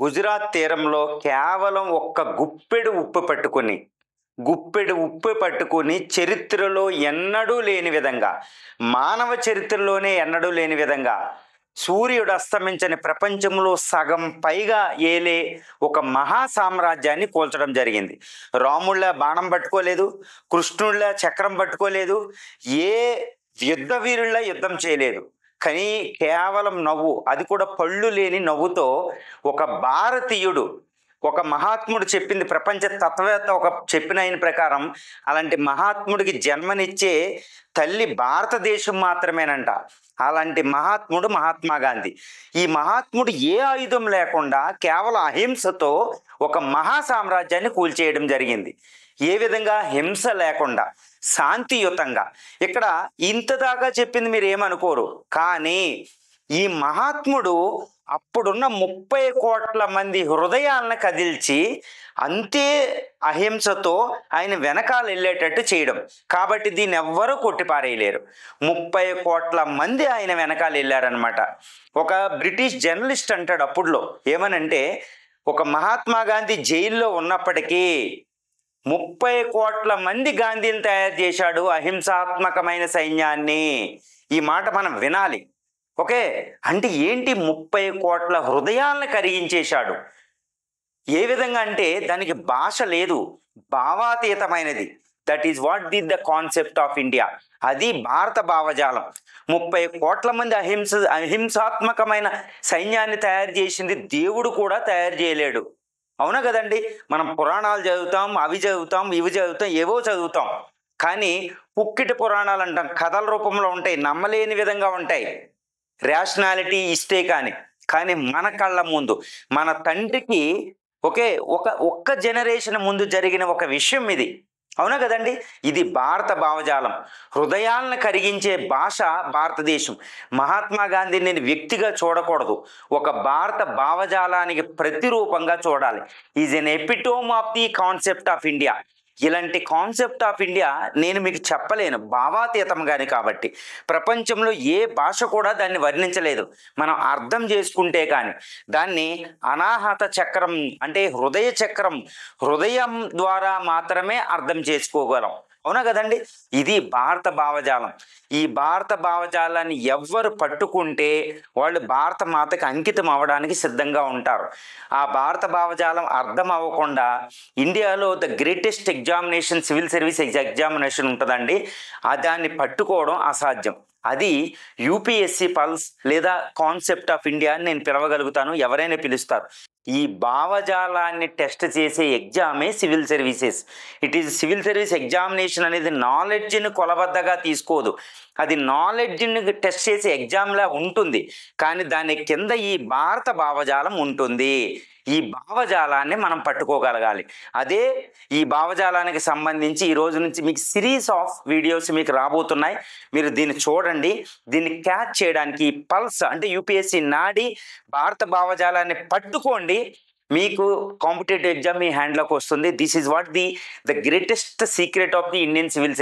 గుజరాత్ తీరంలో కేవలం ఒక్క గుప్పెడు ఉప్పు పట్టుకుని చరిత్రలో ఎన్నడూ లేని విధంగా, మానవ చరిత్రలోనే ఎన్నడూ లేని విధంగా సూర్యుడు అస్తమించని ప్రపంచంలో సగం పైగా ఏలే ఒక మహా సామ్రాజ్యాన్ని కూల్చడం జరిగింది. రాముళ్ళ బాణం పట్టుకోలేదు, కృష్ణుళ్ళ చక్రం పట్టుకోలేదు, ఏ యుద్ధ వీరుళ్ళ యుద్ధం చేయలేదు. కానీ కేవలం నవ్వు, అది కూడా పళ్ళు లేని నవ్వుతో ఒక భారతీయుడు, ఒక మహాత్ముడు చెప్పింది, ప్రపంచ తత్వవేత్త ఒక చెప్పిన ఆయన ప్రకారం అలాంటి మహాత్ముడికి జన్మనిచ్చే తల్లి భారతదేశం మాత్రమేనంట. అలాంటి మహాత్ముడు మహాత్మా గాంధీ. ఈ మహాత్ముడు ఏ ఆయుధం లేకుండా కేవలం అహింసతో ఒక మహా సామ్రాజ్యాన్ని కూల్చేయడం జరిగింది. ఏ విధంగా? హింస లేకుండా, శాంతియుతంగా. ఇక్కడ ఇంతదాకా చెప్పింది మీరు ఏమనుకోరు, కానీ ఈ మహాత్ముడు అప్పుడున్న 30 కోట్ల మంది హృదయాలను కదిల్చి అంతే అహింసతో ఆయన వెనకాల వెళ్ళేటట్టు చేయడం. కాబట్టి దీన్ని ఎవ్వరూ కొట్టిపారేయలేరు. 30 కోట్ల మంది ఆయన వెనకాల వెళ్ళారనమాట. ఒక బ్రిటిష్ జర్నలిస్ట్ అంటాడు అప్పుడులో, ఏమనంటే, ఒక మహాత్మా గాంధీ జైల్లో ఉన్నప్పటికీ 30 కోట్ల మంది గాంధీని తయారు చేశాడు, అహింసాత్మకమైన సైన్యాన్ని. ఈ మాట మనం వినాలి. ఓకే, అంటే ఏంటి? 30 కోట్ల హృదయాలను కరిగించేశాడు. ఏ విధంగా అంటే దానికి భాష లేదు, భావాతీతమైనది. That is what the concept of India. అది భారత భావజాలం. 30 కోట్ల మంది అహింసాత్మకమైన సైన్యాన్ని తయారు చేసింది దేవుడు కూడా తయారు చేయలేడు. అవునా కదండి? మనం పురాణాలు చదువుతాం, అవి చదువుతాం, ఇవి చదువుతాం, ఏవో చదువుతాం. కానీ పుక్కిటి పురాణాలు అంటాం, కథల రూపంలో ఉంటాయి, నమ్మలేని విధంగా ఉంటాయి, రేషనాలిటీ ఇస్తే కానీ మన కళ్ళ ముందు, మన తండ్రికి ఒక్క జనరేషన్ ముందు జరిగిన ఒక విషయం ఇది. అవునా కదండి? ఇది భారత భావజాలం. హృదయాలను కరిగించే భాష భారతదేశం. మహాత్మా గాంధీని నేను వ్యక్తిగా చూడకూడదు, ఒక భారత భావజాలానికి ప్రతిరూపంగా చూడాలి. Is an epitome of the concept of India. ఇలాంటి కాన్సెప్ట్ ఆఫ్ ఇండియా నేను మీకు చెప్పలేను, భావాతీతంగానే. కాబట్టి ప్రపంచంలో ఏ భాష కూడా దాన్ని వర్ణించలేదు. మనం అర్థం చేసుకుంటే కానీ దాన్ని అనాహత చక్రం అంటే హృదయ చక్రం, హృదయం ద్వారా మాత్రమే అర్థం చేసుకోగలం. అవునా కదండి? ఇది భారత భావజాలం. ఈ భారత భావజాలాన్ని ఎవ్వరు పట్టుకుంటే వాళ్ళు భారత మాతకి అంకితం అవ్వడానికి సిద్ధంగా ఉంటారు. ఆ భారత భావజాలం అర్థం అవ్వకుండా ఇండియాలో the greatest examination civil service examination ఉంటుందండి, దాన్ని పట్టుకోవడం అసాధ్యం. అది యూపీఎస్సీ పల్స్ లేదా కాన్సెప్ట్ ఆఫ్ ఇండియా అని నేను పిలవగలుగుతాను, ఎవరైనా పిలుస్తారు. ఈ భావజాలాన్ని టెస్ట్ చేసే ఎగ్జామే civil services. It is civil service examination అనేది నాలెడ్జ్ని కొలబద్దగా తీసుకోదు, అది నాలెడ్జ్ని టెస్ట్ చేసే ఎగ్జామ్లా ఉంటుంది. కానీ దాని కింద ఈ భారత భావజాలం ఉంటుంది. ఈ భావజాలాన్ని మనం పట్టుకోగలగాలి. అదే ఈ భావజాలానికి సంబంధించి ఈ రోజు నుంచి మీకు సిరీస్ ఆఫ్ వీడియోస్ మీకు రాబోతున్నాయి. మీరు దీన్ని చూడండి. దీన్ని క్యాచ్ చేయడానికి పల్స్ అంటే యూపీఎస్సీ నాడి భారత భావజాలాన్ని పట్టుకోండి, మీకు కాంపిటేటివ్ ఎగ్జామ్ మీ హ్యాండ్లోకి వస్తుంది. This is what the greatest secret of the Indian civil service.